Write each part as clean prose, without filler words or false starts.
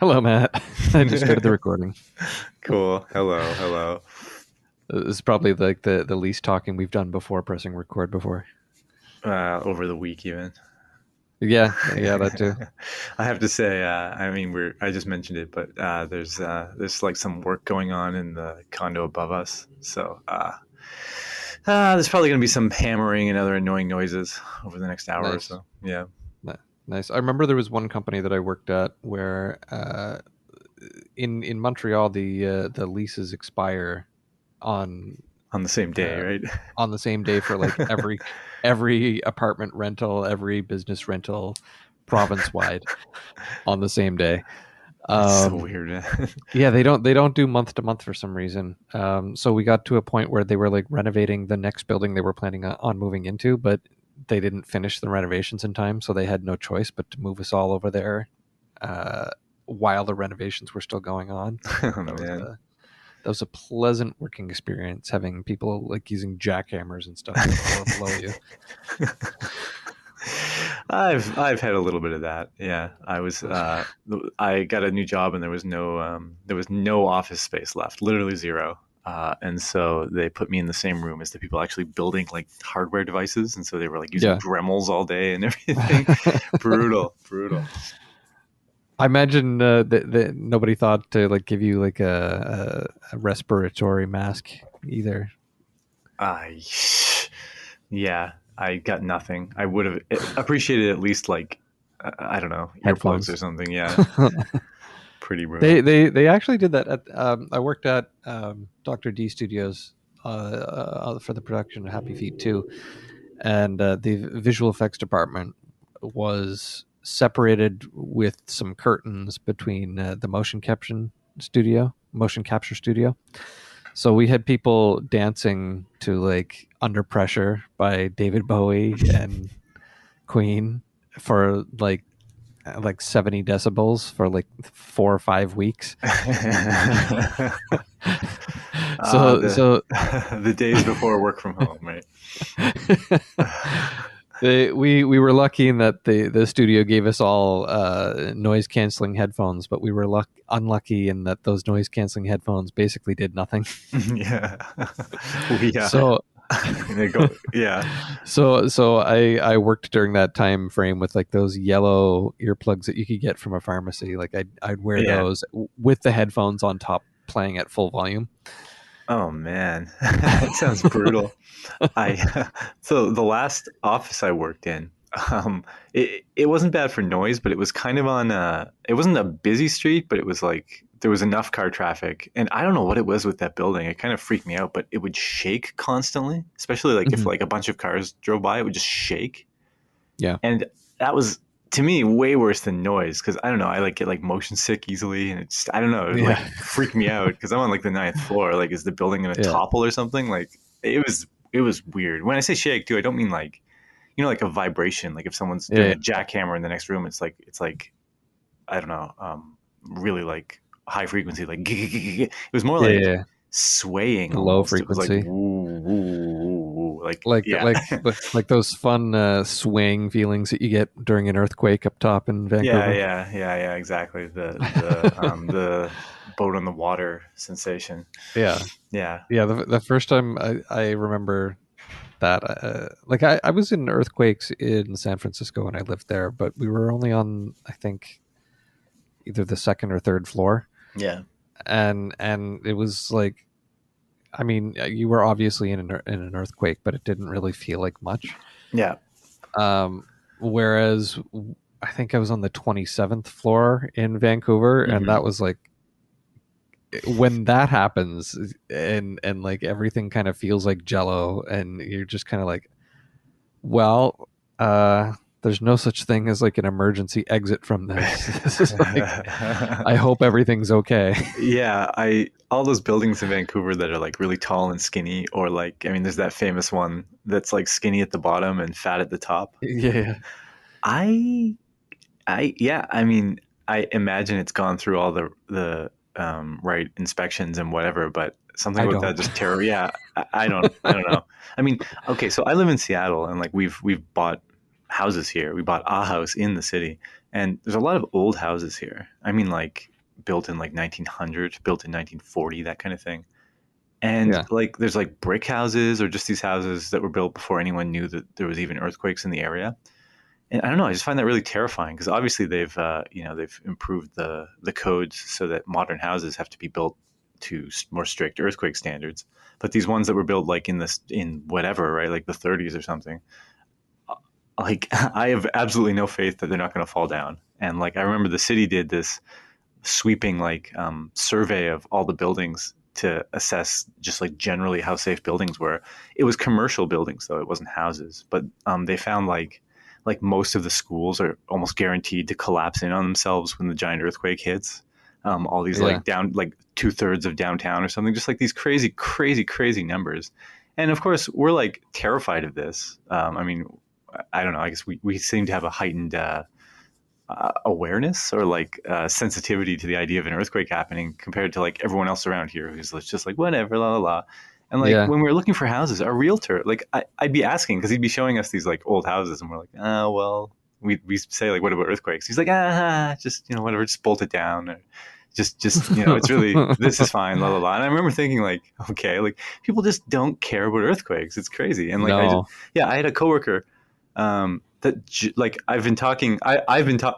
Hello, Matt. I just started the recording. Cool. Hello, hello. This is probably like the least talking we've done before pressing record before. Over the week, even. Yeah, yeah, that too. I have to say, I mean, I just mentioned it, but there's like some work going on in the condo above us, so there's probably going to be some hammering and other annoying noises over the next hour or Nice, so. Yeah, nice. I remember there was one company that I worked at where in Montreal the leases expire on on the same day, uh, right? on the same day for like every apartment rental, every business rental, province wide on the same day. That's so Um, weird, man. Yeah, they don't do month to month for some reason. So we got to a point where they were like renovating the next building they were planning on moving into, but they didn't finish the renovations in time, so they had no choice but to move us all over there uh, while the renovations were still going on. Oh That was man. a that was a pleasant working experience, having people like using jackhammers and stuff to lower below you. I've had a little bit of that. Yeah, I got a new job and there was no office space left, literally zero. And so they put me in the same room as the people actually building like hardware devices, and so they were like using Yeah. Dremels all day and everything. Brutal, brutal. I imagine that nobody thought to like give you like a respiratory mask either. I yeah, I got nothing. I would have appreciated at least like I don't know, earplugs or Headphones. something. Yeah, pretty brutal. They actually did that at I worked at Dr. D Studios for the production of Happy Feet 2, and the visual effects department was separated with some curtains between the motion capture studio. So we had people dancing to like Under Pressure by David Bowie and Queen for like 70 decibels for like 4 or 5 weeks. so The so the days before work from home, right? we were lucky in that the studio gave us all noise canceling headphones, but we were unlucky in that those noise canceling headphones basically did nothing. Yeah, we So they go. Yeah, so I worked during that time frame with like those yellow earplugs that you could get from a pharmacy. Like I'd wear yeah. those with the headphones on top, playing at full volume. Oh man, that sounds brutal. I so the last office I worked in, it wasn't bad for noise, but it was kind of on it wasn't a busy street, but it was like there was enough car traffic, and I don't know what it was with that building. It kind of freaked me out, but it would shake constantly, especially like if Mhm. like a bunch of cars drove by, it would just shake, Yeah, and that was to me way worse than noise because I don't know, I like get like motion sick easily, and it's I don't know, it like yeah, freaked me out because I'm on like the ninth floor. Like, is the building gonna yeah, topple or something? Like, it was weird. When I say shake too, I don't mean like like a vibration. Like if someone's yeah, doing yeah, a jackhammer in the next room, it's like I don't know, really like high frequency. Like it was more yeah, like yeah. swaying Low almost. It was like frequency, woo woo woo woo. Like like yeah. like like those fun swaying feelings that you get during an earthquake up top in Yeah, Vancouver. yeah, yeah, yeah, exactly. The boat on the water sensation. Yeah, Yeah. yeah. The first time I remember that, like I was in earthquakes in San Francisco when I lived there, but we were only on, I think, either the second or third floor, Yeah. and it was like, I mean, you were obviously in an earthquake, but it didn't really feel like much. Yeah. Whereas I think I was on the 27th floor in Vancouver, and Hmm. that was like when that happens, and like everything kind of feels like jello, and you're just kind of like, well, there's no such thing as like an emergency exit from this. This is like, I hope everything's okay. Yeah, I all those buildings in Vancouver that are like really tall and skinny, or like I mean, there's that famous one that's like skinny at the bottom and fat at the top. Yeah, I, yeah, I mean, I imagine it's gone through all the right inspections and whatever, but something I about that don't. just terror. Yeah, I don't know. I mean, okay, so I live in Seattle, and like we've bought houses here. We bought a house in the city, and there's a lot of old houses here. I mean, like built in like 1900, built in 1940, that kind of thing. And Yeah. like there's like brick houses or just these houses that were built before anyone knew that there was even earthquakes in the area. And I don't know, I just find that really terrifying because obviously they've improved the codes so that modern houses have to be built to more strict earthquake standards. But these ones that were built like in whatever, right, like the 30s or something, like I have absolutely no faith that they're not going to fall down. And like I remember the city did this sweeping like survey of all the buildings to assess just like generally how safe buildings were. It was commercial buildings though; it wasn't houses. But they found like most of the schools are almost guaranteed to collapse in on themselves when the giant earthquake hits. All these Yeah. like down like 2/3 of downtown or something, just like these crazy, crazy, crazy numbers. And of course, we're like terrified of this. I mean, I don't know. I guess we seem to have a heightened awareness or like sensitivity to the idea of an earthquake happening compared to like everyone else around here who's just like whatever, la la la. And like Yeah. when we were looking for houses, our realtor, like I'd be asking because he'd be showing us these like old houses, and we're like, oh well, we say like, what about earthquakes? He's like, just whatever, just bolt it down, or just it's really this is fine, la la la. And I remember thinking like, okay, like people just don't care about earthquakes. It's crazy. And like No. yeah, I had a coworker that like I've been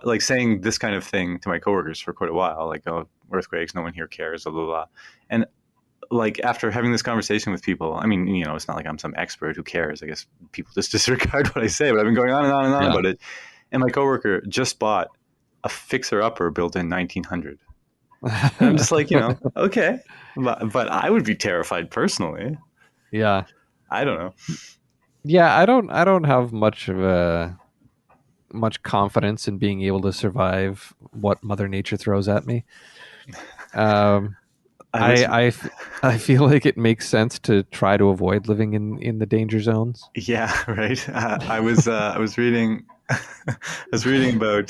like saying this kind of thing to my coworkers for quite a while, like, oh, earthquakes, no one here cares, blah blah blah. And like after having this conversation with people, I mean, it's not like I'm some expert who cares. I guess people just disregard what I say, but I've been going on and on and on Yeah. about it. And my coworker just bought a fixer upper built in 1900, and I'm just like, okay, but I would be terrified personally. Yeah. I don't know. Yeah, I don't have much confidence in being able to survive what Mother Nature throws at me. Um, I was I, I, f- I feel like it makes sense to try to avoid living in the danger zones. Yeah, right. I was reading I was reading about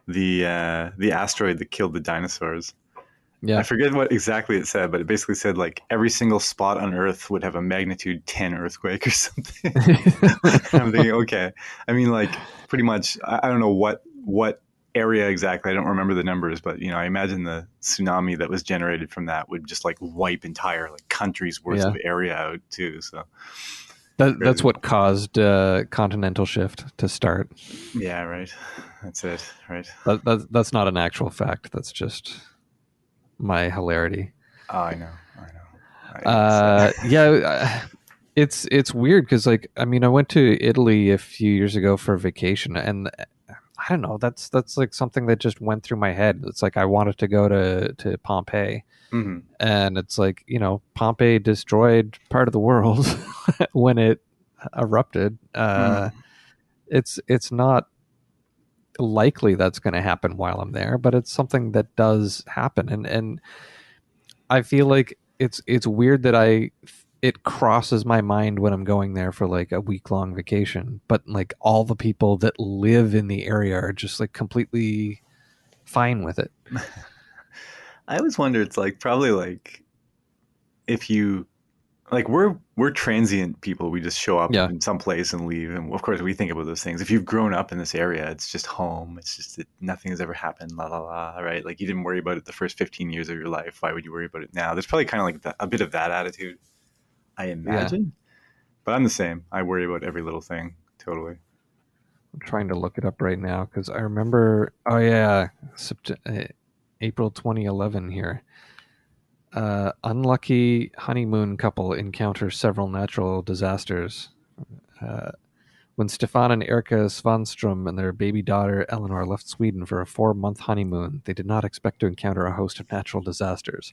the asteroid that killed the dinosaurs. I Yeah. forget what exactly it said, but it basically said like every single spot on Earth would have a magnitude 10 earthquake or something. I'm thinking, okay. I mean, like pretty much. I don't know what area exactly. I don't remember the numbers, but I imagine the tsunami that was generated from that would just like wipe entire like countries worth Yeah. of area out too. So That's crazy. what caused continental shift to start. Yeah, right. That's it. Right. That's not an actual fact. That's just my hilarity. Oh, I know. I know. It's Yeah, it's weird because like I mean I went to Italy a few years ago for vacation and I don't know that's like something that just went through my head. It's like I wanted to go to Pompeii mhm. and it's like Pompeii destroyed part of the world when it erupted. Mhm. It's not likely that's going to happen while I'm there, but it's something that does happen and I feel like it's weird that it crosses my mind when I'm going there for like a week long vacation, but like all the people that live in the area are just like completely fine with it. I always wonder. It's like probably like if you like we're transient people. We just show up Yeah, in some place and leave, and of course we think about those things. If you've grown up in this area, it's just home. It's just that nothing has ever happened. La la la. Right? Like you didn't worry about it the first 15 years of your life. Why would you worry about it now? There's probably kind of like a bit of that attitude, I yeah. imagine. But I'm the same. I worry about every little thing. Totally. I'm trying to look it up right now because I remember. Oh yeah, April 2011 here. Unlucky honeymoon couple encounters several natural disasters. Uh, When Stefan and Erika Svanstrom and their baby daughter Eleanor left Sweden for a 4-month honeymoon, they did not expect to encounter a host of natural disasters.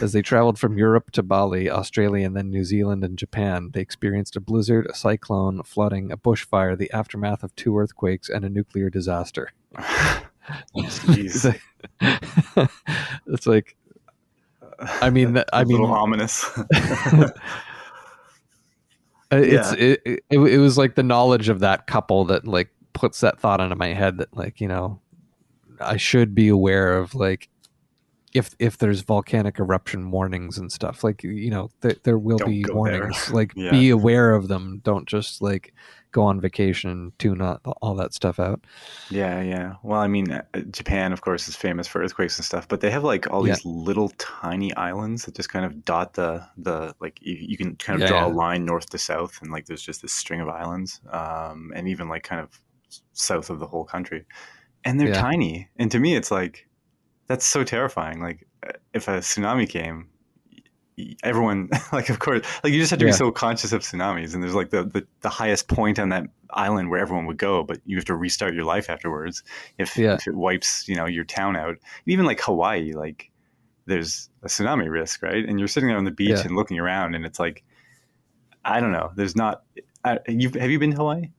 As they traveled from Europe to Bali, Australia, and then New Zealand and Japan, they experienced a blizzard, a cyclone, flooding, a bushfire, the aftermath of 2 earthquakes, and a nuclear disaster. Jeez. It's like, I mean, A I little mean, ominous. it's Yeah. it was like the knowledge of that couple that like puts that thought into my head that like I should be aware of like if there's volcanic eruption warnings and stuff, like there will Don't be go there. warnings, like Yeah. be aware of them, don't just like go on vacation and tune all that stuff out. Yeah, yeah. Well, I mean, Japan, of course, is famous for earthquakes and stuff, but they have like all Yeah, these little tiny islands that just kind of dot the like you can kind of yeah, draw a yeah, line north to south, and like there's just this string of islands, and even like kind of south of the whole country, and they're yeah, tiny. And to me, it's like that's so terrifying. Like if a tsunami came, everyone like of course like you just have to be yeah, so conscious of tsunamis, and there's like the highest point on that island where everyone would go, but you have to restart your life afterwards yeah, if it wipes your town out. Even like Hawaii, like there's a tsunami risk, right? And you're sitting there on the beach yeah, and looking around, and it's like I don't know, there's not you have you been to Hawaii?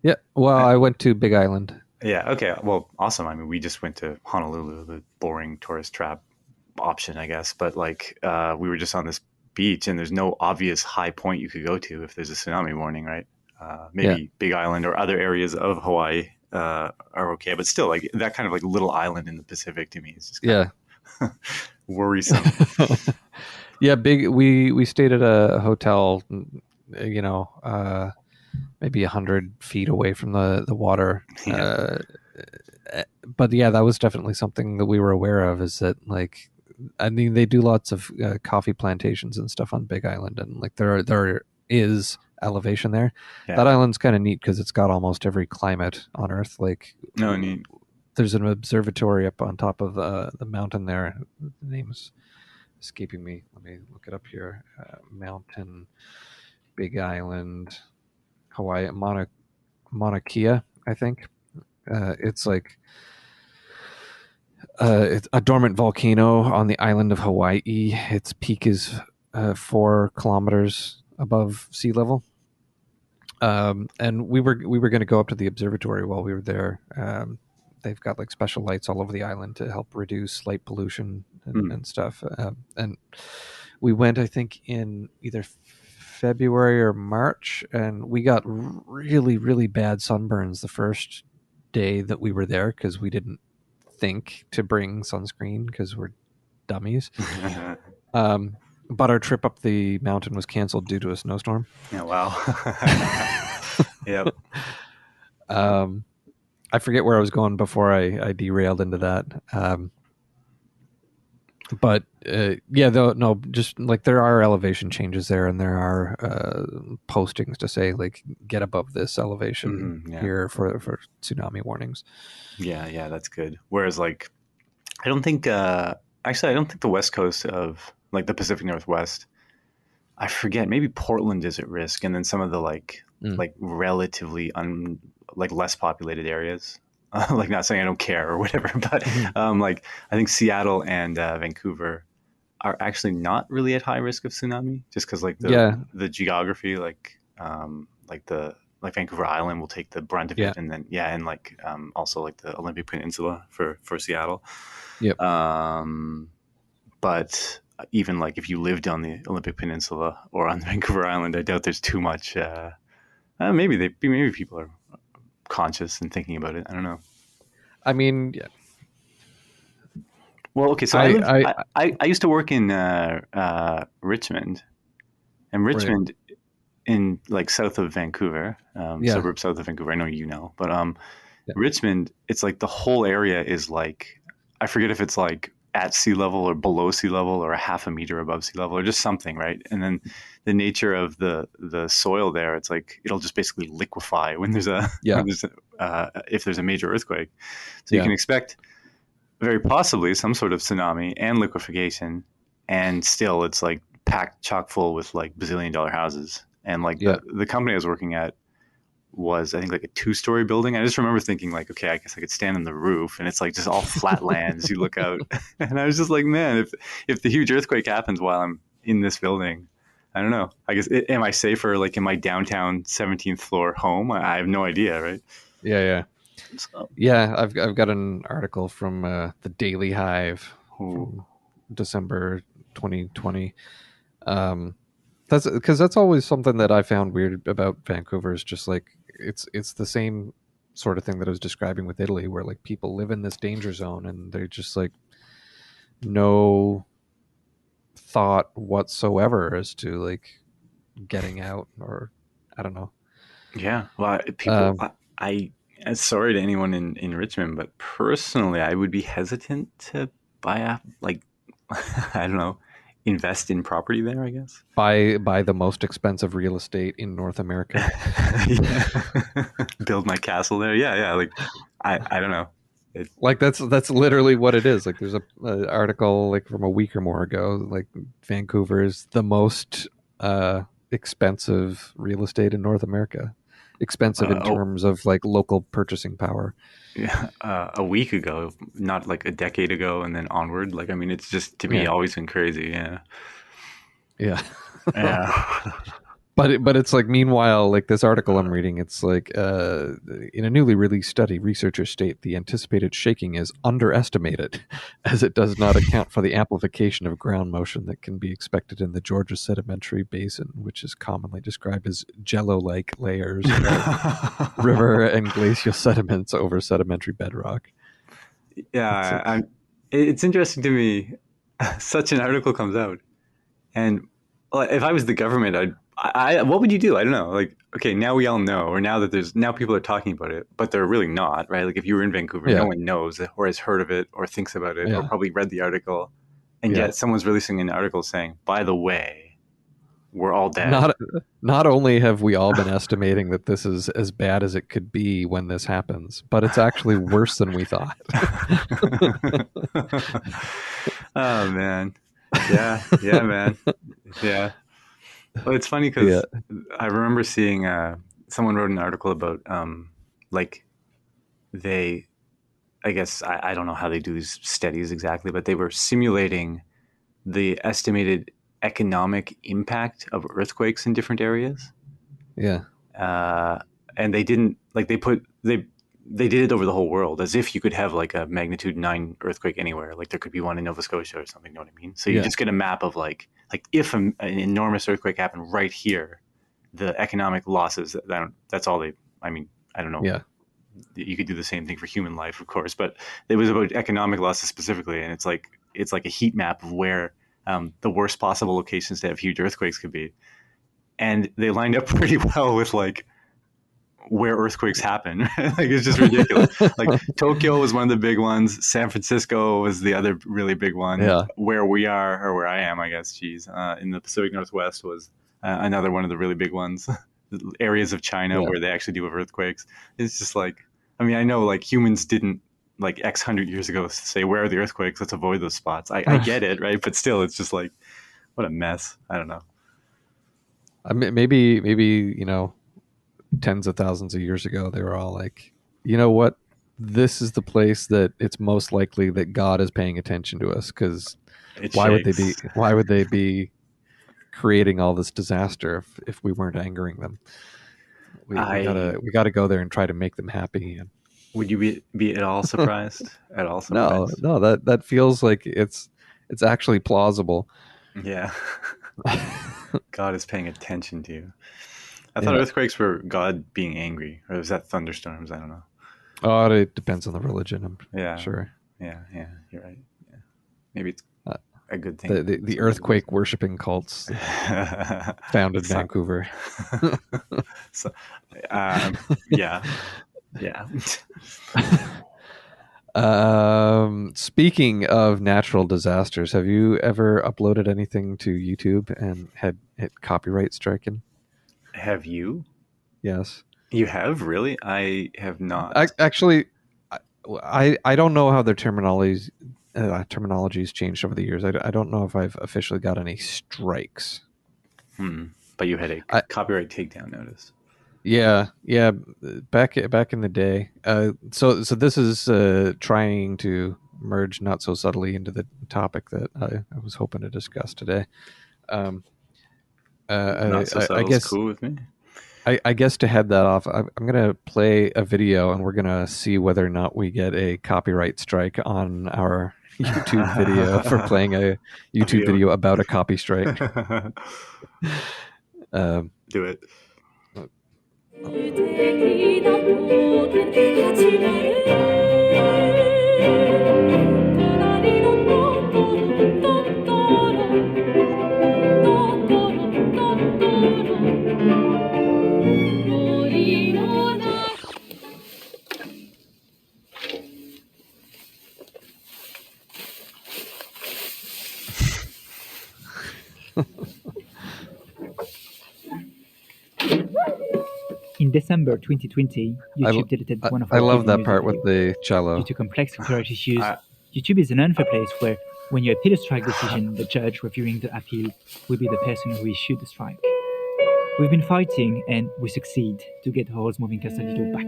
yeah. Well, I went to Big Island. Yeah, okay, well, awesome. I mean, we just went to Honolulu, the boring tourist trap option, I guess. But like, we were just on this beach, and there's no obvious high point you could go to if there's a tsunami warning, right? Yeah, Maybe Big Island or other areas of Hawaii are okay, but still, like that kind of like little island in the Pacific to me is just kind yeah. of worrisome. Yeah, big. We stayed at a hotel, you know, maybe 100 feet away from the water. Yeah. But yeah, that was definitely something that we were aware of. Is that like, I mean, they do lots of coffee plantations and stuff on Big Island, and like there is elevation there. That Yeah. island's kind of neat because it's got almost every climate on Earth. Like, No, neat. there's an observatory up on top of the mountain there. The name's escaping me. Let me look it up here. Mountain, Big Island, Hawaii, Mauna Kea, I think. It's like it's a dormant volcano on the island of Hawaii. Its peak is 4 kilometers above sea level. And we were going to go up to the observatory while we were there. They've got like special lights all over the island to help reduce light pollution Mm. and stuff. And we went, I think, in either February or March, and we got really, really bad sunburns the first day that we were there because we didn't think to bring sunscreen because we're dummies. Um, but our trip up the mountain was canceled due to a snowstorm. Yeah. Wow. Yep. um, I forget where I was going before I derailed into that. But yeah, though, no, just like there are elevation changes there, and there are postings to say like get above this elevation Yeah. here for tsunami warnings. Yeah. Yeah. That's good. Whereas, like, I don't think, actually, I don't think the west coast of like the Pacific Northwest, I forget, maybe Portland is at risk. And then some of the Mm. like relatively like less populated areas, like not saying I don't care or whatever, but Mhm. like I think Seattle and Vancouver are actually not really at high risk of tsunami just because like Yeah, the geography, like the like Vancouver Island will take the brunt of yeah, it, and then yeah, and like also like the Olympic Peninsula for Seattle. yep. Um, but even like if you lived on the Olympic Peninsula or on Vancouver Island, I doubt there's too much. Maybe people are conscious and thinking about it. I don't know. I mean, yeah, Well, okay, so I, I, I used to work in Richmond, and right, Richmond in like south of Vancouver, yeah, suburb south of Vancouver. I know you know, but yeah, Richmond, it's like the whole area is like I forget if it's like at sea level or below sea level or a half a meter above sea level or just something, right? And then the nature of the soil there, it's like it'll just basically liquefy when there's a yeah, when there's if there's a major earthquake. So you yeah, can expect very possibly some sort of tsunami and liquefaction, and still it's like packed chock full with like bazillion-dollar houses. And like yeah, the company I was working at was I think like a 2-story building. I just remember thinking like, okay, I guess I could stand on the roof, and it's like just all flat lands. You look out, and I was just like, man, if the huge earthquake happens while I'm in this building, I don't know. I guess am I safer like in my downtown 17th floor home? I have no idea, right? yeah, yeah. So, Yeah, I've got an article from the Daily Hive ooh, from December 2020. Um, that's because that's always something that I found weird about Vancouver is just like it's the same sort of thing that I was describing with Italy, where like people live in this danger zone and they're just like no thought whatsoever as to like getting out, or I don't know. Yeah. Well, people, Um, I'm sorry to anyone in Richmond, but personally, I would be hesitant to buy a, like, I don't know, invest in property there, I guess. buy the most expensive real estate in North America. Yeah. Build my castle there. Yeah. Yeah. Like, I don't know. It, Like that's literally what it is. Like there's a article like from a week or more ago. Like Vancouver is the most expensive real estate in North America. Expensive in oh, terms of like local purchasing power. yeah, a week ago, not like a decade ago, and then onward. Like, I mean, it's just to me Yeah, always been crazy. Yeah. yeah. Yeah. But it's like meanwhile, like this article I'm reading, it's like in a newly released study, researchers state the anticipated shaking is underestimated, as it does not account for the amplification of ground motion that can be expected in the Georgia Sedimentary Basin, which is commonly described as jello-like layers of river and glacial sediments over sedimentary bedrock. It's Yeah, like, it's interesting to me. Such an article comes out, and like, if I was the government, what would you do? I don't know. Like, okay, now we all know, or now that there's now people are talking about it, but they're really not, right? Like, if you were in Vancouver, no yeah, one knows or has heard of it or thinks about it or yeah, probably read the article, and yeah. yet someone's releasing an article saying, "By the way, we're all dead." Not not only have we all been estimating that this is as bad as it could be when this happens, but it's actually worse than we thought. Oh man, yeah, yeah, man, yeah. Well, it's funny Yeah, because I remember seeing someone wrote an article about like they, I guess I don't know how they do these studies exactly, but they were simulating the estimated economic impact of earthquakes in different areas, yeah, uh, and they didn't like they did it over the whole world as if you could have like a magnitude 9 earthquake anywhere. Like there could be one in Nova Scotia or something. You know what I mean? So you yeah, just get a map of like if an enormous earthquake happened right here, the economic losses. That's all they. I mean, I don't know. yeah. You could do the same thing for human life, of course, but it was about economic losses specifically, and it's like a heat map of where the worst possible locations to have huge earthquakes could be, and they lined up pretty well with like where earthquakes happen. Like it's just ridiculous. Like Tokyo was one of the big ones. San Francisco was the other really big one. Yeah, Where we are, or where I am, I guess. Geez, in the Pacific Northwest was another one of the really big ones. Areas of China yeah. where they actually do have earthquakes. It's just like, I mean, I know like humans didn't like X hundred years ago say where are the earthquakes? Let's avoid those spots. I get it, right? But still, it's just like what a mess. I don't know. I mean, maybe tens of thousands of years ago, they were all like, you know what? This is the place that it's most likely that God is paying attention to us, because It why would they be? shakes. Why would they be creating all this disaster if we weren't angering them? We I gotta go there and try to make them happy. And Would you be at all surprised? At all no, surprised? no, that feels like it's actually plausible. Yeah. God is paying attention to you. I thought Yeah. earthquakes were God being angry, or is that thunderstorms? I don't know. Oh, it depends on the religion, I'm Yeah, sure. yeah, yeah. You're right. Yeah, maybe it's Uh, a good thing the some people do. earthquake worshipping cults that founded So, Vancouver. so, yeah, yeah. Speaking of natural disasters, have you ever uploaded anything to YouTube and had hit copyright stricken? Have you? Yes. You have really? I have I not. actually, I don't know how their terminology's changed over the years. I don't know if I've officially got any strikes. Hmm. But you had a I copyright takedown notice. Yeah, yeah, back in the day. So this is trying to merge not so subtly into the topic that I was hoping to discuss today. Um, Not so I subtle is guess cool with me. I guess to head that off, I'm gonna play a video and we're gonna see whether or not we get a copyright strike on our YouTube video for playing a A YouTube video. video about a copy strike. Um, Do it. 주택이나 모든 하지마를 떠나리는 것도 December 2020, YouTube deleted one of I our love Ghibli that music part with videos. the Due cello. to complex copyright issues, I- YouTube is an unfair place where, when you appeal a strike decision, the judge reviewing the appeal will be the person who issued the strike. We've been fighting, and we succeed to get Hall's moving castle video back.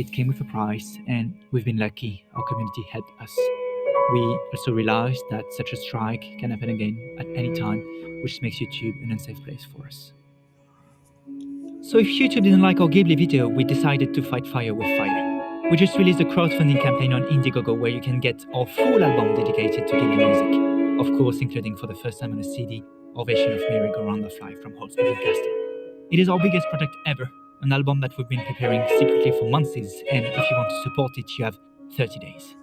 It came with a price, and we've been lucky. Our community helped us. We also realized that such a strike can happen again at any time, which makes YouTube an unsafe place for us. So if YouTube didn't like our Ghibli video, we decided to fight fire with fire. We just released a crowdfunding campaign on Indiegogo where you can get our full album dedicated to Ghibli music, of course including for the first time on a CD, our version of Merry Go Round the Fly from Holt's Moving Castle. It is our biggest project ever, an album that we've been preparing secretly for months, and if you want to support it, you have 30 days.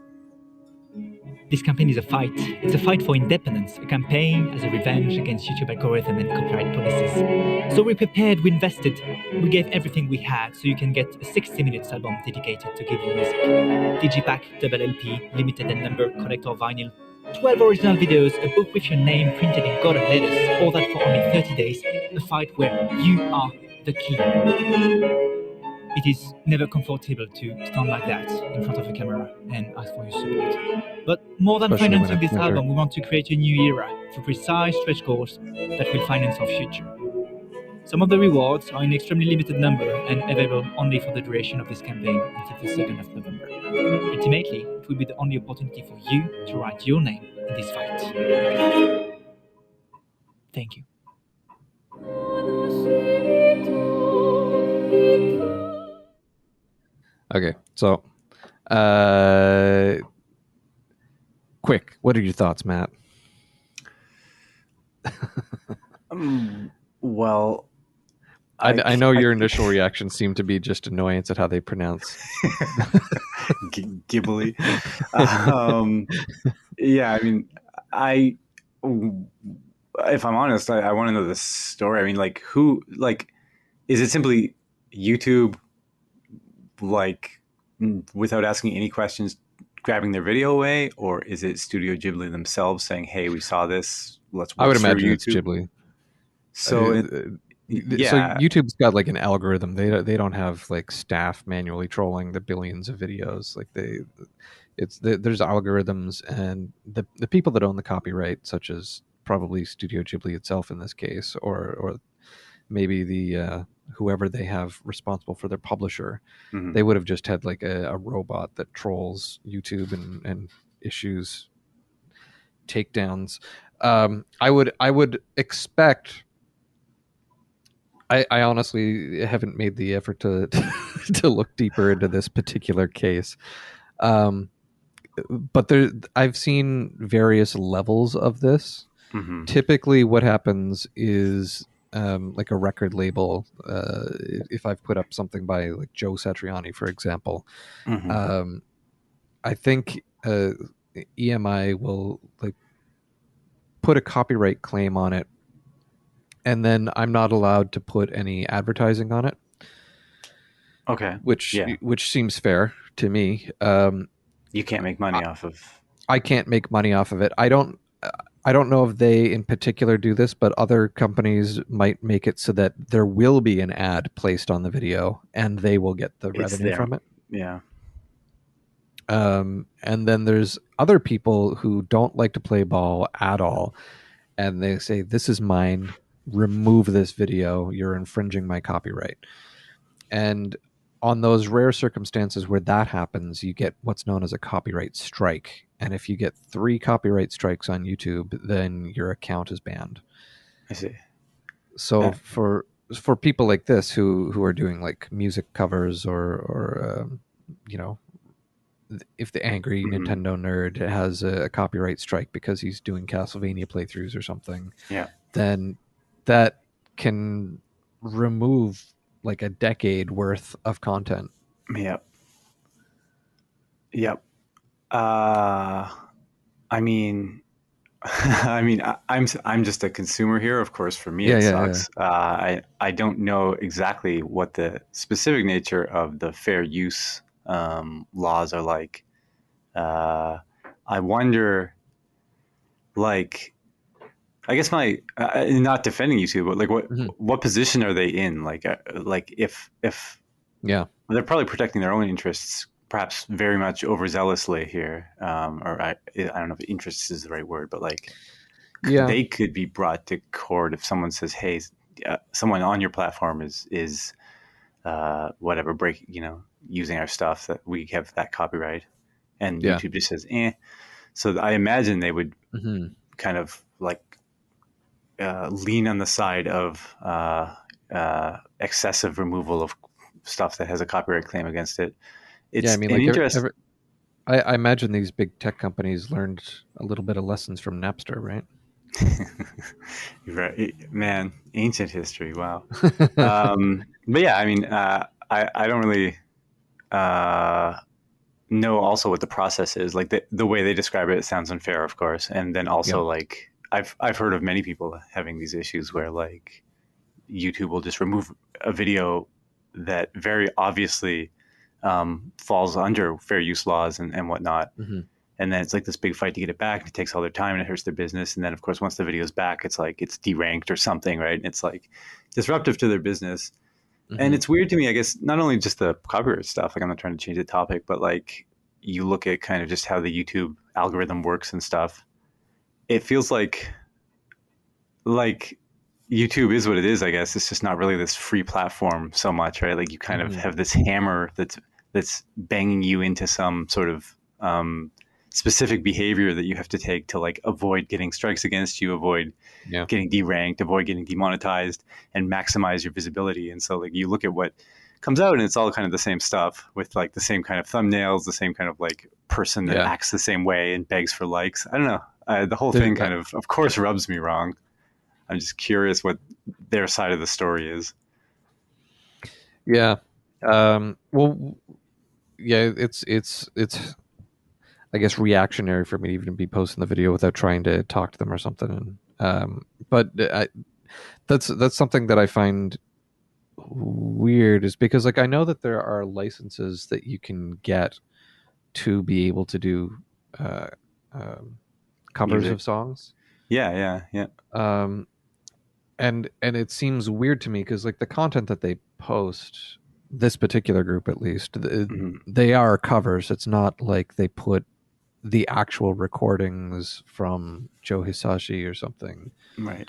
This campaign is a fight. It's a fight for independence, a campaign as a revenge against YouTube algorithm and copyright policies. So we prepared, we invested, we gave everything we had so you can get a 60 minutes album dedicated to Ghibli music. Digipack, double LP, limited and number, collector vinyl, 12 original videos, a book with your name printed in golden letters, all that for only 30 days, a fight where you are the key. It is never comfortable to stand like that in front of a camera and ask for your support. But more than Especially when financing it's this winter. album, we want to create a new era for precise stretch goals that will finance our future. Some of the rewards are in extremely limited number and available only for the duration of this campaign until the 2nd of November. Ultimately, it will be the only opportunity for you to write your name in this fight. Thank you. 悲しみと人 Okay, so quick, what are your thoughts, Matt? Well, I know your initial reaction seemed to be just annoyance at how they pronounce. Ghibli. Yeah, I mean, if I'm honest, I want to know the story. I mean, like, who, like, is it simply YouTube, like, without asking any questions, grabbing their video away, or is it Studio Ghibli themselves saying, "Hey, we saw this. Let's I would work through imagine it's YouTube." Ghibli. So, So yeah, YouTube's got like an algorithm. They don't have like staff manually trolling the billions of videos. Like there's algorithms, and the people that own the copyright, such as probably Studio Ghibli itself in this case, or maybe the whoever they have responsible for their publisher, mhm. they would have just had like a robot that trolls YouTube and issues takedowns. I would expect. I honestly haven't made the effort to to look deeper into this particular case, but I've seen various levels of this. Mhm. Typically, what happens is like a record label. If I've put up something by like Joe Satriani, for example, Mhm. I think EMI will like put a copyright claim on it, and then I'm not allowed to put any advertising on it, Okay, which yeah, seems fair to me. you can't make money off of. I can't make money off of it. I don't know if they in particular do this, but other companies might make it so that there will be an ad placed on the video and they will get the It's revenue there, from it. yeah. And then there's other people who don't like to play ball at all, and they say, "This is mine. Remove this video. You're infringing my copyright." And on those rare circumstances where that happens, you get what's known as a copyright strike. And if you get 3 copyright strikes on YouTube, then your account is banned. I see. So Yeah. for people like this who are doing like music covers or you know, if the angry Mhm. Nintendo nerd has a copyright strike because he's doing Castlevania playthroughs or something, Yeah. then that can remove like a decade worth of content. Yep. Yep. I mean, I'm just a consumer here. Of course, for me, Yeah, it yeah, yeah. sucks. I don't know exactly what the specific nature of the fair use laws are like. I wonder, like, I guess not defending YouTube, but like, Mhm. what position are they in? Like, if Yeah. They're probably protecting their own interests, perhaps very much overzealously here. Or I don't know if interests is the right word, but like Yeah. they could be brought to court if someone says, "Hey, someone on your platform is whatever break, using our stuff that we have that copyright," and Yeah. YouTube just says, "Eh." So I imagine they would Hmm. kind of like lean on the side of excessive removal of stuff that has a copyright claim against it. Yeah. I It's mean, an like interest. I imagine these big tech companies learned a little bit of lessons from Napster, right? Right, man, ancient history. Wow. But yeah, I mean, I don't really uh, know also what the process is. Like the way they describe it, it sounds unfair, of course. And then Yeah. also like I've heard of many people having these issues where like YouTube will just remove a video that very obviously falls under fair use laws and whatnot. Hmm. And then it's like this big fight to get it back. It takes all their time and it hurts their business. And then, of course, once the video's back, it's like it's deranked or something, right? And it's like disruptive to their business. And Hmm. it's weird to me, I guess, not only just the copyright stuff, like I'm not trying to change the topic, but like you look at kind of just how the YouTube algorithm works and stuff. It feels like YouTube is what it is, I guess. It's just not really this free platform so much, right? Like you kind of Hmm. have this hammer that's banging you into some sort of specific behavior that you have to take to like avoid getting strikes against you, avoid Yeah. getting deranked, avoid getting demonetized, and maximize your visibility. And so like you look at what comes out and it's all kind of the same stuff with like the same kind of thumbnails, the same kind of like person that Yeah. acts the same way and begs for likes. I don't know. The whole There, thing kind of course, rubs me wrong. I'm just curious what their side of the story is. yeah. Well, yeah. It's I guess reactionary for me to even be posting the video without trying to talk to them or something. But that's something that I find weird is because like I know that there are licenses that you can get to be able to do uh, um, covers Music. of songs. Yeah, yeah, yeah. Um, and it seems weird to me because like the content that they post, this particular group at least, Hmm. they are covers. It's not like they put the actual recordings from Joe Hisashi or something, Right.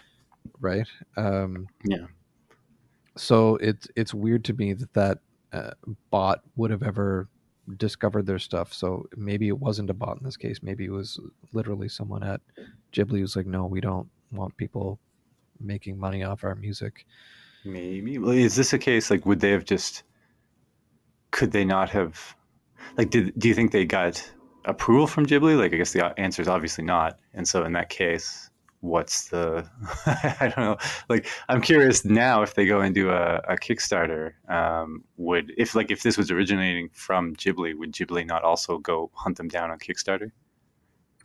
right? Um, Yeah. so it's weird to me that uh, bot would have ever discovered their stuff. So maybe it wasn't a bot in this case. Maybe it was literally someone at Ghibli who's like, no, we don't want people making money off our music. Maybe. Well, is this a case like would they have just could they not have like do you think they got approval from Ghibli? Like I guess the answer is obviously not. And so in that case, what's the I don't know. Like I'm curious now if they go and do a Kickstarter, would if this was originating from Ghibli, would Ghibli not also go hunt them down on Kickstarter?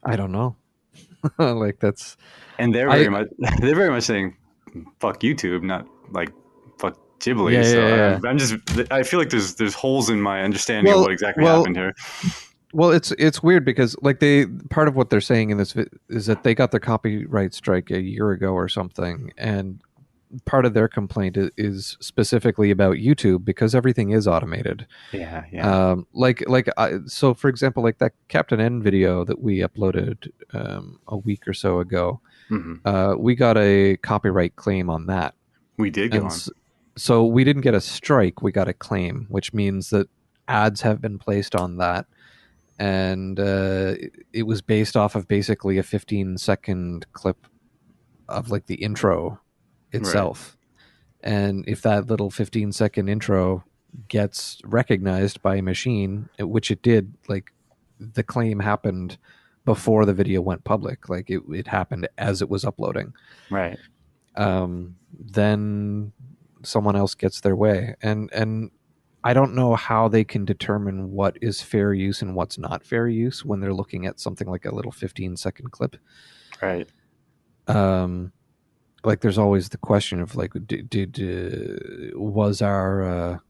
I don't know. Like that's And they're I very much they're very much saying fuck YouTube, not like fuck yeah Ghibli. yeah So yeah. I'm just I feel like there's holes in my understanding of Well what exactly well happened here. well it's weird because like they part of what they're saying in this is that they got their copyright strike a year ago or something, and part of their complaint is specifically about YouTube because everything is automated. Yeah, yeah. So for example, like that Captain N video that we uploaded a week or so ago, Hmm. we got a copyright claim on that, We did get and one. so we didn't get a strike, we got a claim, which means that ads have been placed on that, and it was based off of basically a 15-second clip of like the intro Right, itself. And if that little 15-second intro gets recognized by a machine, which it did, like the claim happened before the video went public, like it happened as it was uploading, right, then someone else gets their way. And I don't know how they can determine what is fair use and what's not fair use when they're looking at something like a little 15-second clip. right. Um, like there's always the question of like, was our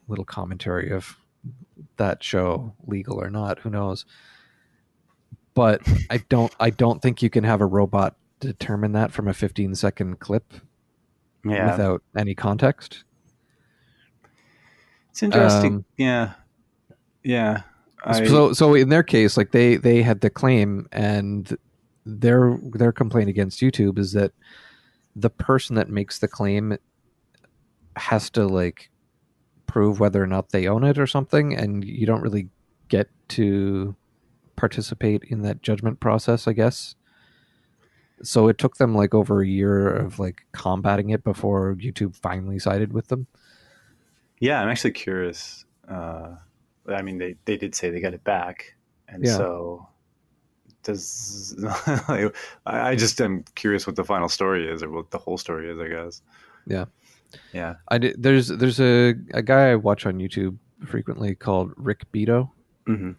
little commentary of that show legal or not? Who knows? But I don't think you can have a robot determine that from a 15-second clip Yeah, without any context. It's interesting. Um, Yeah, yeah. so in their case, like they had the claim, and their complaint against YouTube is that the person that makes the claim has to like prove whether or not they own it or something, and you don't really get to participate in that judgment process, I guess. So it took them like over a year of like combating it before YouTube finally sided with them. Yeah, I'm actually curious. I mean, they did say they got it back, and Yeah. so does I just am curious what the final story is, or what the whole story is. I guess. Yeah. Yeah. There's a guy I watch on YouTube frequently called Rick Beto, Hmm.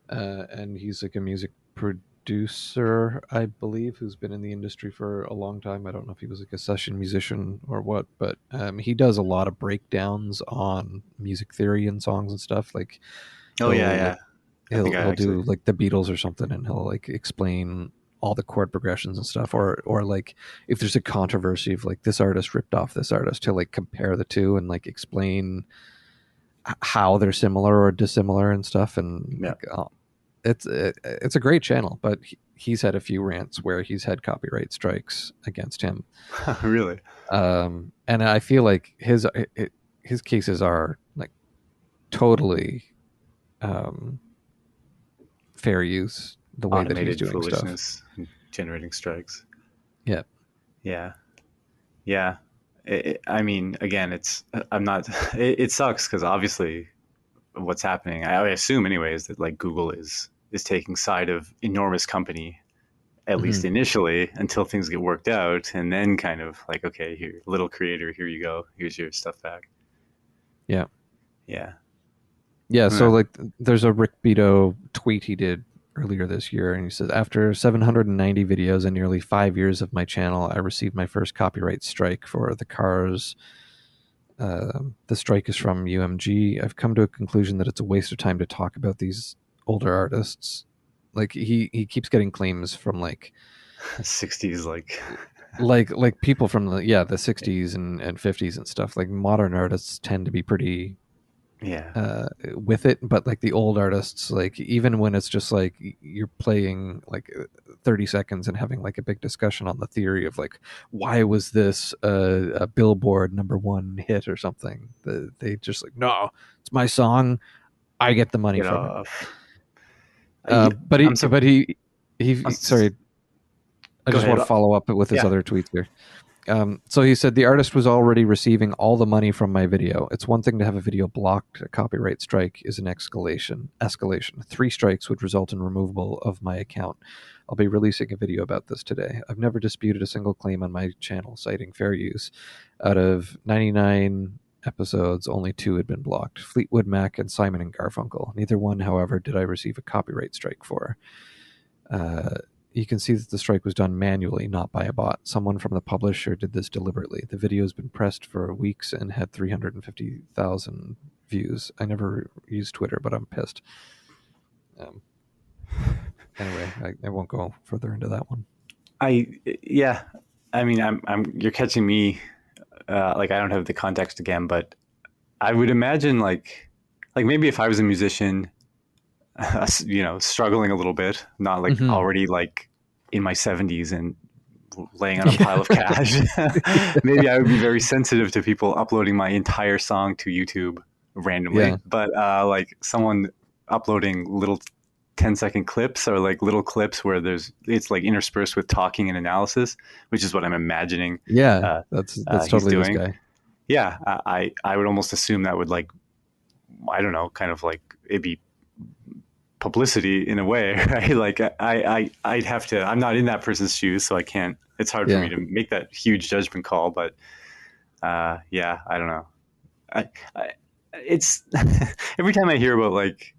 and he's like a music producer, I believe, who's been in the industry for a long time. I don't know if he was like a session musician or what, but he does a lot of breakdowns on music theory and songs and stuff. Like Oh yeah, he'll like yeah. I think I he'll actually. do like the Beatles or something, and he'll like explain all the chord progressions and stuff, or like if there's a controversy of like this artist ripped off this artist, he'll like compare the two and like explain how they're similar or dissimilar and stuff. And Yeah. like it's a great channel, but he's had a few rants where he's had copyright strikes against him. Really. And I feel like his cases are like totally um, fair use, the way that he's Automated doing stuff. foolishness generating strikes. Yeah. Yeah. Yeah. I mean, again, I'm not, it sucks because obviously what's happening, I assume anyways, that like Google is taking side of enormous company, at Hmm. least initially, until things get worked out. And then kind of like, okay, here, little creator, here you go. Here's your stuff back. Yeah. Yeah. Yeah. So Yeah. like there's a Rick Beto tweet he did earlier this year, and he says, after 790 videos and nearly 5 years of my channel, I received my first copyright strike for the Cars. The strike is from UMG. I've come to a conclusion that it's a waste of time to talk about these older artists. Like he keeps getting claims from like 60s, like, people from the 60s and 50s and stuff. Like modern artists tend to be pretty yeah. with it, but like the old artists, like even when it's just like you're playing like 30 seconds and having like a big discussion on the theory of like why was this a Billboard #1 hit or something, they just like, no, it's my song, I get the money Get from it. off. But I'm so, I'm, sorry, I go just ahead. want to follow up with his Yeah. other tweets here. So he said the artist was already receiving all the money from my video. It's one thing to have a video blocked. A copyright strike is an escalation. 3 strikes would result in removal of my account. I'll be releasing a video about this today. I've never disputed a single claim on my channel, citing fair use. Out of 99 episodes, only 2 had been blocked: Fleetwood Mac and Simon and Garfunkel. Neither one, however, did I receive a copyright strike for. You can see that the strike was done manually, not by a bot. Someone from the publisher did this deliberately. The video has been pressed for weeks and had 350,000 views. I never used Twitter, but I'm pissed. Anyway, I won't go further into that one. Yeah. I mean, you're catching me. Like, I don't have the context again, but I would imagine like maybe if I was a musician, struggling a little bit, not like Mhm. already like in my 70s and laying on a pile of cash. Maybe I would be very sensitive to people uploading my entire song to YouTube randomly. Yeah. But like someone uploading little 10-second clips, or like little clips where it's like interspersed with talking and analysis, which is what I'm imagining Yeah, uh, that's he's totally this doing. guy. Yeah, I would almost assume that would like, I don't know, kind of like it'd be publicity in a way, right? Like I'd have to. I'm not in that person's shoes, so I can't. It's hard for Yeah. me to make that huge judgment call. But yeah, I don't know. I it's every time I hear about like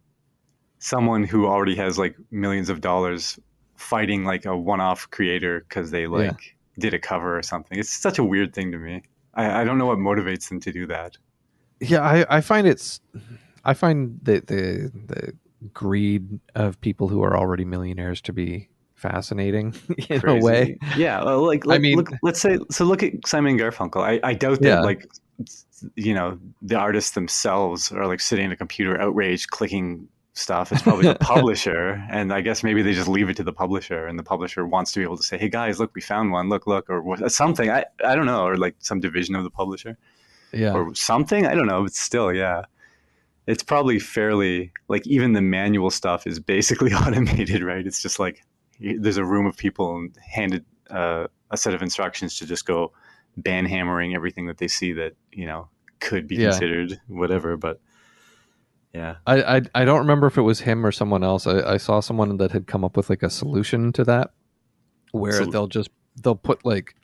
someone who already has like millions of dollars fighting like a one-off creator because they Yeah. like did a cover or something. It's such a weird thing to me. I don't know what motivates them to do that. Yeah, I find the greed of people who are already millionaires to be fascinating in a way. Crazy. Yeah. I mean, Let's say, so look at Simon and Garfunkel. I doubt that yeah. like the artists themselves are like sitting at a computer outraged clicking stuff. It's probably the publisher, and I guess maybe they just leave it to the publisher, and the publisher wants to be able to say, hey guys, look, we found one, look, or something. I don't know, or like some division of the publisher Yeah. or something. I don't know, but still, yeah, it's probably fairly, like, even the manual stuff is basically automated, right? It's just like there's a room of people and handed a set of instructions to just go ban hammering everything that they see that could be Yeah. considered whatever. But yeah, I don't remember if it was him or someone else. I saw someone that had come up with like a solution to that, where so they'll put like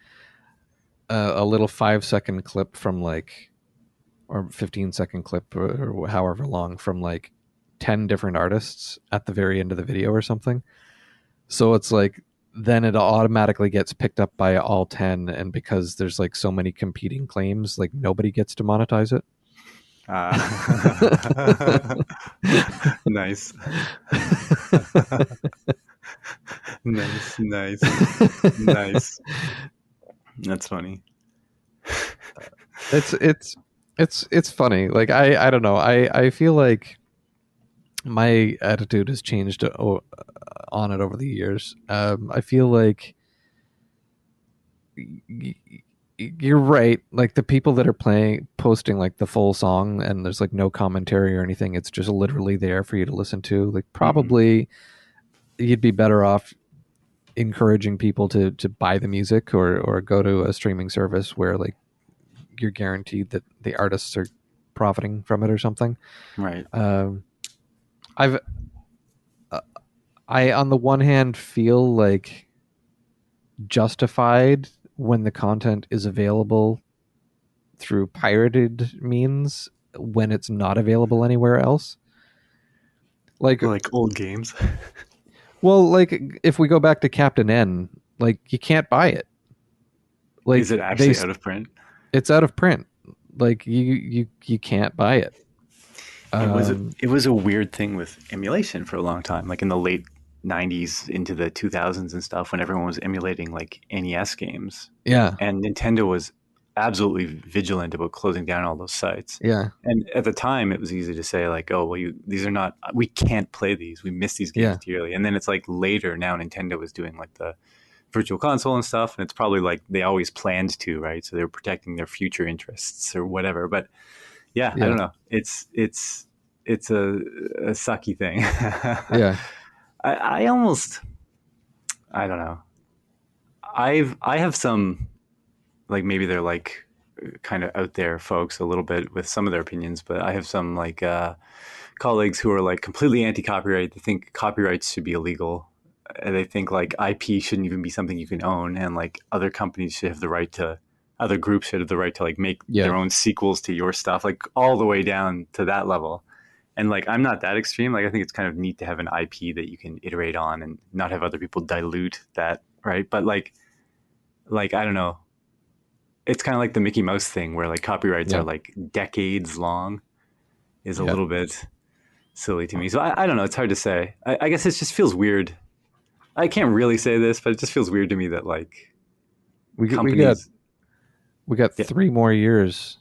a little 5-second clip from like, or 15-second clip or however long from like 10 different artists at the very end of the video or something. So it's like then it automatically gets picked up by all 10, and because there's like so many competing claims, like nobody gets to monetize it. nice. nice. That's funny. It's funny. Like I don't know. I feel like my attitude has changed on it over the years. I feel like you're right. Like the people that are posting like the full song, and there's like no commentary or anything. It's just literally there for you to listen to. Like probably you'd be better off encouraging people to buy the music or go to a streaming service where like you're guaranteed that the artists are profiting from it or something. Right. I on the one hand feel like justified when the content is available through pirated means when it's not available anywhere else. Like old games. Well, like if we go back to Captain N, like you can't buy it. Like is it actually out of print? It's out of print. Like you can't buy it. It was a weird thing with emulation for a long time, like in the late 90s into the 2000s and stuff, when everyone was emulating like NES games. Yeah. And Nintendo was absolutely vigilant about closing down all those sites. Yeah. And at the time it was easy to say like, oh, well, we can't play these. We miss these games dearly. And then it's like later now Nintendo was doing like the virtual console and stuff. And it's probably like they always planned to, right? So they were protecting their future interests or whatever. But yeah. I don't know. It's a sucky thing. Yeah. I don't know. I have some, like, maybe they're like kind of out there folks a little bit with some of their opinions, but I have some like colleagues who are like completely anti-copyright. They think copyrights should be illegal. They think like IP shouldn't even be something you can own, and like other companies should have the right to, other groups should have the right to like make their own sequels to your stuff, like all the way down to that level. And like, I'm not that extreme. Like, I think it's kind of neat to have an IP that you can iterate on and not have other people dilute that, right? But like I don't know. It's kind of like the Mickey Mouse thing where like copyrights are like decades long, is a little bit silly to me. So I don't know. It's hard to say. I guess it just feels weird. I can't really say this, but it just feels weird to me that like we got 3 more years.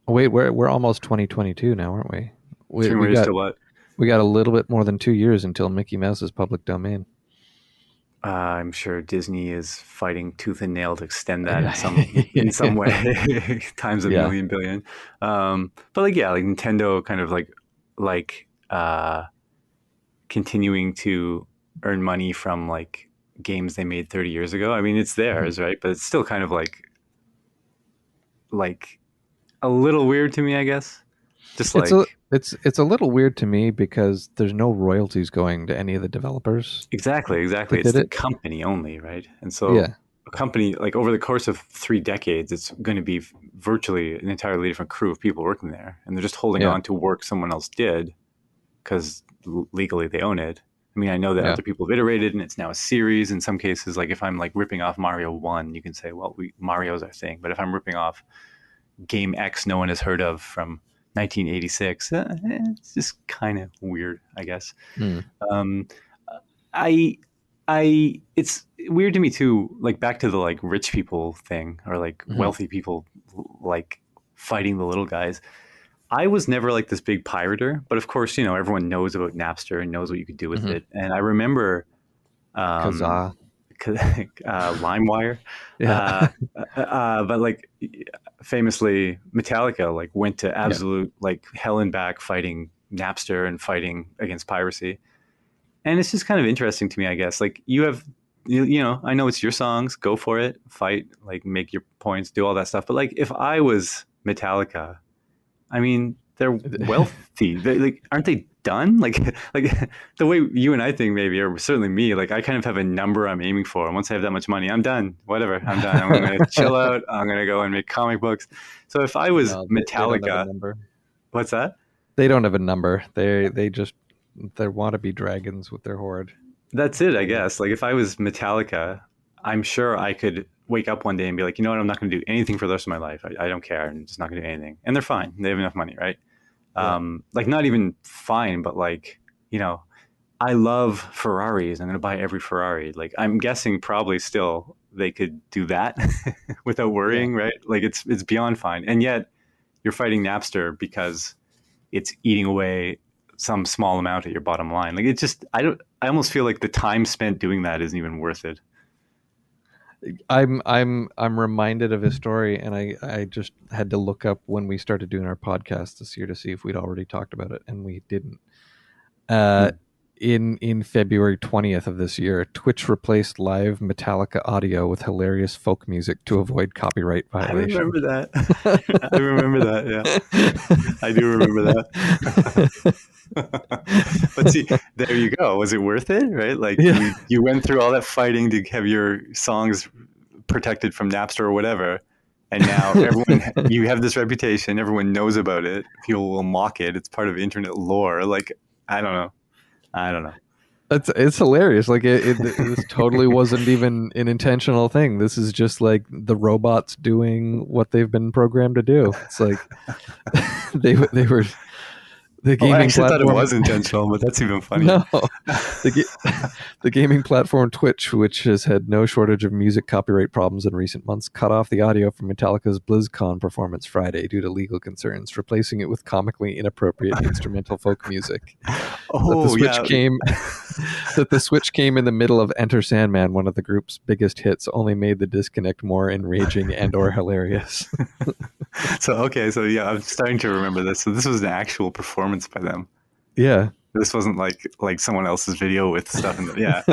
Oh, wait, we're almost 2022 now, aren't we? 3 more years to what? We got a little bit more than 2 years until Mickey Mouse is public domain. I'm sure Disney is fighting tooth and nail to extend that in some way, times a million billion. But like, like Nintendo kind of like continuing to earn money from like games they made 30 years ago. I mean, it's theirs, right? But it's still kind of like a little weird to me, I guess. Just it's a little weird to me because there's no royalties going to any of the developers. Exactly. It's the company only, right? And so a company, like over the course of 3 decades, it's going to be virtually an entirely different crew of people working there, and they're just holding on to work someone else did because legally they own it. I mean, I know that other people have iterated, and it's now a series. In some cases, like if I'm like ripping off Mario 1, you can say, well, Mario's our thing. But if I'm ripping off game X no one has heard of from 1986, it's just kind of weird, I guess. It's weird to me too, like back to the like rich people thing, or like wealthy people like fighting the little guys. I was never like this big pirater, but of course, everyone knows about Napster and knows what you could do with Mhm. it. And I remember um, Kazaa. LimeWire, Yeah. uh, but like famously, Metallica like went to Yeah. absolute like hell and back fighting Napster and fighting against piracy. And it's just kind of interesting to me, I guess. Like I know it's your songs, go for it, fight, like make your points, do all that stuff. But like if I was Metallica, I mean, they're wealthy. They like, aren't they done? Like, like the way you and I think, maybe, or certainly me. Like, I kind of have a number I'm aiming for. And once I have that much money, I'm done. Whatever, I'm done. I'm going to chill out. I'm going to go and make comic books. So if I was No, they don't have a Metallica, number. what's that? They don't have a number. They just they want to be dragons with their horde. That's it, I guess. Like, if I was Metallica, I'm sure I could wake up one day and be like, you know what? I'm not going to do anything for the rest of my life. I don't care. I'm just not going to do anything. And they're fine. They have enough money, right? Yeah. Like not even fine, but like, I love Ferraris. I'm going to buy every Ferrari. Like I'm guessing probably still they could do that without Yeah. worrying, right? Like it's beyond fine. And yet you're fighting Napster because it's eating away some small amount at your bottom line. Like it's just I almost feel like the time spent doing that isn't even worth it. I'm reminded of a story, and I just had to look up when we started doing our podcast this year to see if we'd already talked about it, and we didn't. Uh, Hmm. in February 20th of this year, Twitch replaced live Metallica audio with hilarious folk music to avoid copyright I violation. remember that. I remember that. Yeah, I do remember that. But see, there you go. Was it worth it? Right? Like Yeah. you went through all that fighting to have your songs protected from Napster or whatever, and now you have this reputation. Everyone knows about it. People will mock it. It's part of internet lore. Like I don't know. I don't know. It's hilarious. Like this totally wasn't even an intentional thing. This is just like the robots doing what they've been programmed to do. It's like they were the Oh, I gaming actually thought it platform. was intentional, but that's even funnier. No, the gaming platform Twitch, which has had no shortage of music copyright problems in recent months, cut off the audio from Metallica's BlizzCon performance Friday due to legal concerns, replacing it with comically inappropriate instrumental folk music. That the Oh Switch yeah. came that the Switch came in the middle of Enter Sandman, one of the group's biggest hits, only made the disconnect more enraging and/or hilarious. So yeah, I'm starting to remember this. So this was an actual performance by them. Yeah. This wasn't like someone else's video with stuff in the yeah.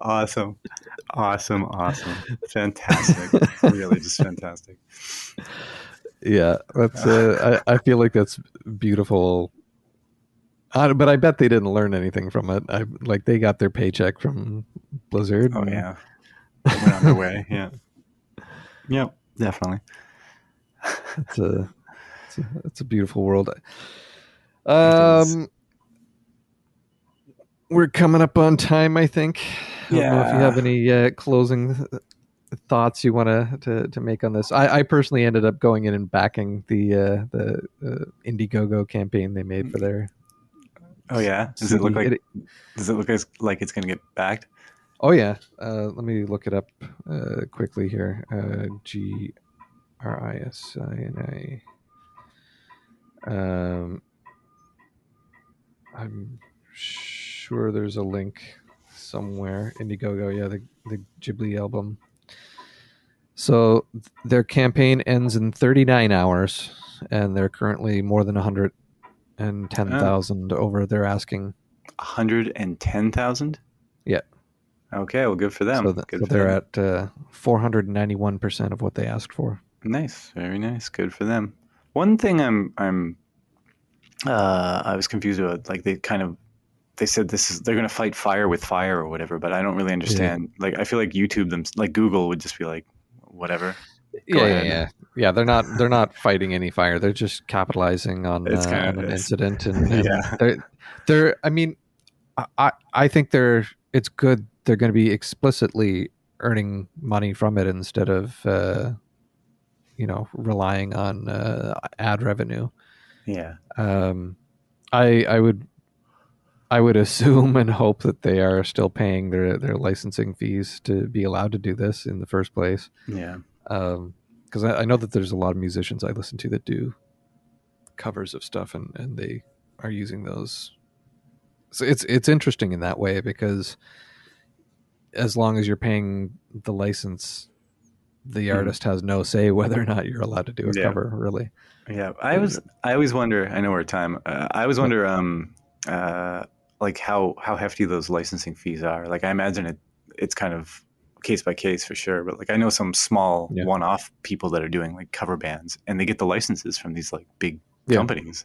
Awesome. Awesome. Fantastic. Really just fantastic. Yeah, that's. I feel like that's beautiful. But I bet they didn't learn anything from it. Like they got their paycheck from Blizzard. Oh And yeah. Went on their way. Yeah. Yep, definitely. it's a it's a beautiful world. It is. We're coming up on time, I think. I don't know if you have Yeah. any closing thoughts you want to make on this. I personally ended up going in and backing the Indiegogo campaign they made for their Oh yeah. Does it look CD. like it's gonna get backed? Oh yeah. Let me look it up quickly here. GRISINA. I'm sure there's a link somewhere. Indiegogo, yeah, the Ghibli album. So their campaign ends in 39 hours, and they're currently more than 110,000 over their asking. 110,000. Yeah. Okay, well, good for them. So, Good so for they're them. at 491% of what they asked for. Nice, very nice. Good for them. One thing I was confused about, like they said they're going to fight fire with fire or whatever, but I don't really Yeah. understand. Like I feel like like Google would just be like, whatever, go Yeah, yeah, ahead. yeah. Yeah, they're not fighting any fire. They're just capitalizing It's kind on of an incident, and yeah, they're. I mean, I think it's good. They're going to be explicitly earning money from it instead of relying on ad revenue. yeah. Um, I would I would assume and hope that they are still paying their licensing fees to be allowed to do this in the first place. Yeah. Because I know that there's a lot of musicians I listen to that do covers of stuff, and they are using those. So it's interesting in that way, because as long as you're paying the license, the Mhm. artist has no say whether or not you're allowed to do a Yeah. cover. Really, Yeah. I always wonder. I know we're at time. I always wonder. Uh, like how hefty those licensing fees are. Like I imagine it's kind of case by case for sure. But like I know some small yeah, one off people that are doing like cover bands, and they get the licenses from these like big yeah. companies.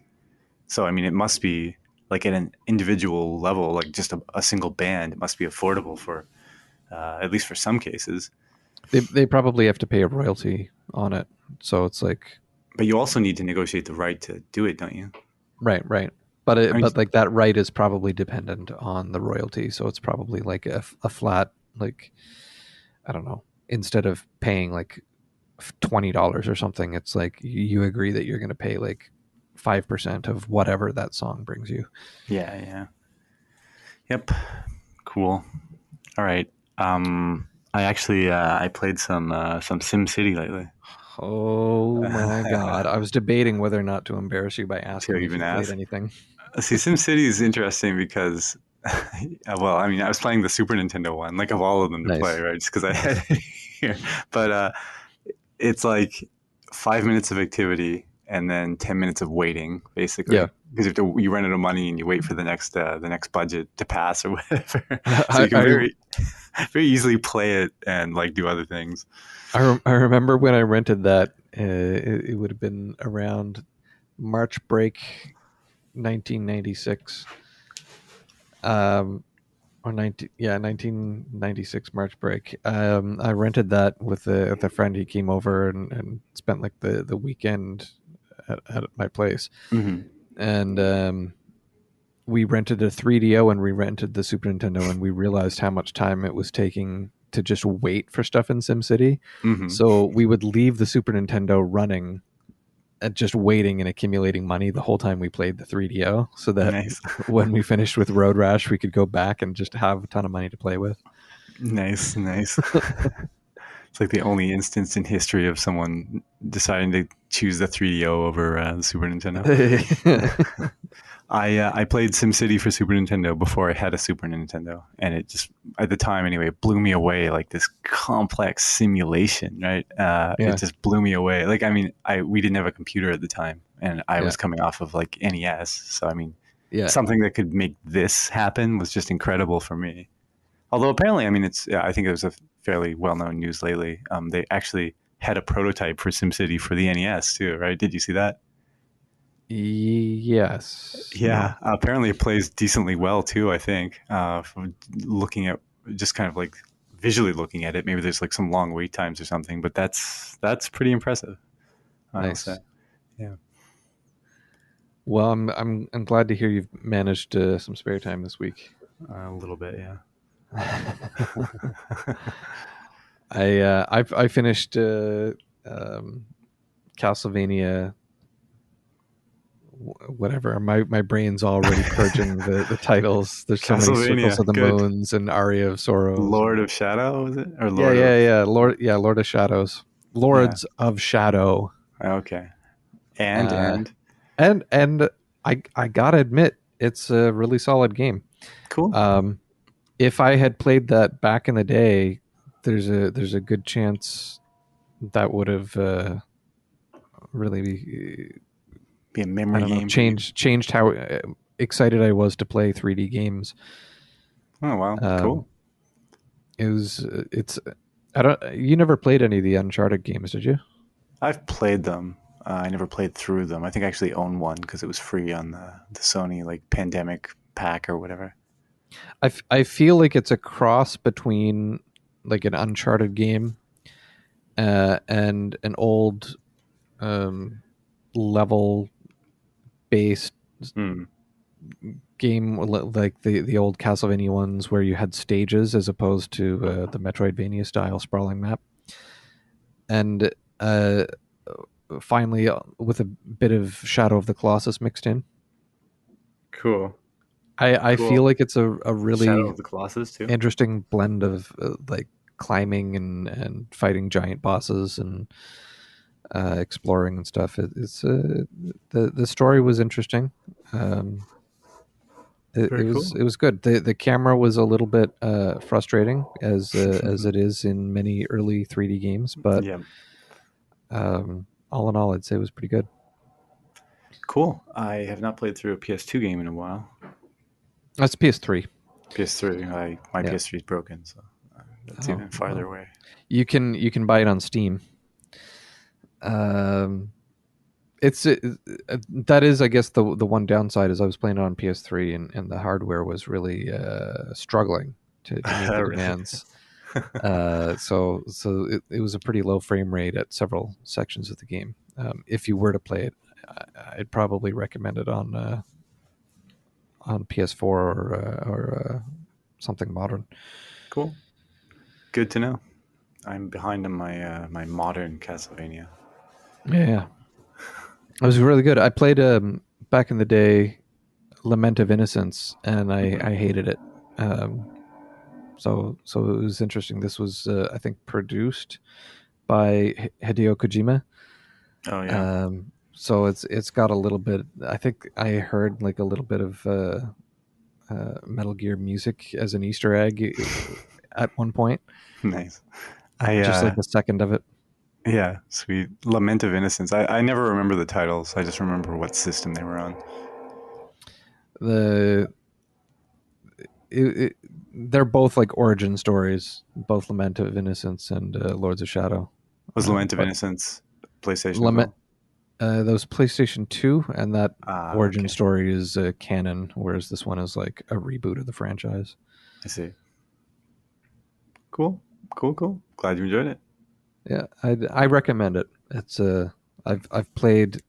So I mean, it must be like at an individual level, like just a single band. It must be affordable for at least for some cases. They probably have to pay a royalty on it, so it's like But you also need to negotiate the right to do it, don't you? right. But I mean, but like that right is probably dependent on the royalty, so it's probably like a flat, like, I don't know. Instead of paying like $20 or something, it's like you agree that you're going to pay like 5% of whatever that song brings you. yeah, yeah, yep, cool. All right. I actually I played some Sim City lately. Oh my god! I was debating whether or not to embarrass you by To asking if even you played ask. anything. See, Sim City is interesting because, well, I mean, I was playing the Super Nintendo one, like of all of them to play, Nice. right? Just because I had it here. But it's like 5 minutes of activity and then 10 minutes of waiting, Yeah. basically, because you run out of money and you wait for the next budget to pass or whatever. So I you can I, very easily play it and like do other things. I remember when I rented that. It would have been around March break, 1996. Or 1996 March break. I rented that with a friend. He came over and spent like the weekend at my place, Hmm. and we rented a 3DO and we rented the Super Nintendo, and we realized how much time it was taking to just wait for stuff in SimCity. Hmm. So we would leave the Super Nintendo running and just waiting and accumulating money the whole time we played the 3DO, so that Nice. when we finished with Road Rash, we could go back and just have a ton of money to play with. Nice, nice. It's like the only instance in history of someone deciding to choose the 3DO over the Super Nintendo. I played SimCity for Super Nintendo before I had a Super Nintendo, and it just at the time anyway it blew me away. Like this complex simulation, right? It Yeah, just blew me away. Like I mean, I we didn't have a computer at the time, and I yeah, was coming off of like NES, so I mean, yeah. something that could make this happen was just incredible for me. Although apparently, I mean, it's yeah, I think it was a fairly well-known news lately. They actually had a prototype for SimCity for the NES too, right? Did you see that? Yes. Yeah, No. apparently it plays decently well too. I think from looking at just kind of like visually looking at it, maybe there's like some long wait times or something, but that's pretty impressive. I will say, Nice. yeah, Well, I'm glad to hear you've managed some spare time this week. a little bit, yeah. I finished um, Castlevania, whatever. My brain's already purging the titles. There's so many Circles Castlevania, of the good. Moons and Aria of Sorrows, Lord and of Shadow, was it or Lord of? Lord of Shadows, Yeah, Lords of Shadow. okay, Uh, and and I gotta admit, it's a really solid game. cool. Um, if I had played that back in the day, there's a good chance that would have really, Be a I memory don't know, game for you. changed how excited I was to play 3D games. Oh wow, Um, cool. it was it's I don't you never played any of the Uncharted games, did you? I've played them. I never played through them. I think I actually own one because it was free on the Sony like pandemic pack or whatever. I feel like it's a cross between like an Uncharted game and an old um, level based Mm. game, like the old Castlevania ones where you had stages as opposed to the Metroidvania style sprawling map. And uh, finally, with a bit of Shadow of the Colossus mixed in. Cool. I Cool. feel like it's a Shadow really of the Colossus too. interesting blend of like climbing and fighting giant bosses and exploring and stuff. It's the story was interesting. Um, it Very was cool. it was good. The camera was a little bit frustrating as it is in many early 3D games, but Yeah. all in all, I'd say it was pretty good. Cool. I have not played through a PS2 game in a while. That's PS3. PS3. My Yeah. PS3 is broken, so that's Oh, even farther well. away. You can buy it on Steam. Um, it's that is, I guess, the one downside is I was playing it on PS3 and the hardware was really struggling to meet the Really? demands. So it was a pretty low frame rate at several sections of the game. If you were to play it, I'd probably recommend it on PS4 or something modern. Cool. Good to know. I'm behind on my modern Castlevania. Yeah, it was really good. I played back in the day Lament of Innocence, and Mhm. I hated it. Um, so it was interesting. This was I think produced by Hideo Kojima. Oh yeah. So it's got a little bit. I think I heard like a little bit of Metal Gear music as an Easter egg at one point, Nice. I just like a second of it. Yeah, sweet. Lament of Innocence. I never remember the titles. I just remember what system they were on. The they're both like origin stories, both Lament of Innocence and Lords of Shadow. Was Lament of But Innocence PlayStation as Lament, well? that was PlayStation 2, and that Ah, origin okay. story is canon, whereas this one is like a reboot of the franchise. I see. Cool. Cool, cool. Glad you enjoyed it. Yeah, I recommend it. It's I've played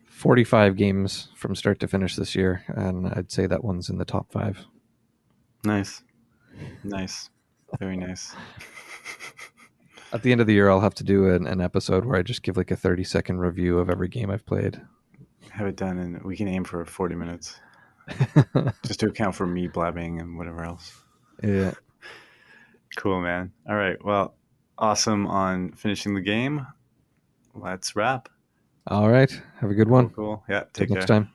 45 games from start to finish this year, and I'd say that one's in the top 5. Nice. Nice. Very nice. At the end of the year, I'll have to do an episode where I just give like a 30-second review of every game I've played. Have it done, and we can aim for 40 minutes just to account for me blabbing and whatever else. Yeah. Cool, man. All right. Well, awesome on finishing the game. Let's wrap. All right. Have a good Cool, one. cool. Yeah, Till take next care. time.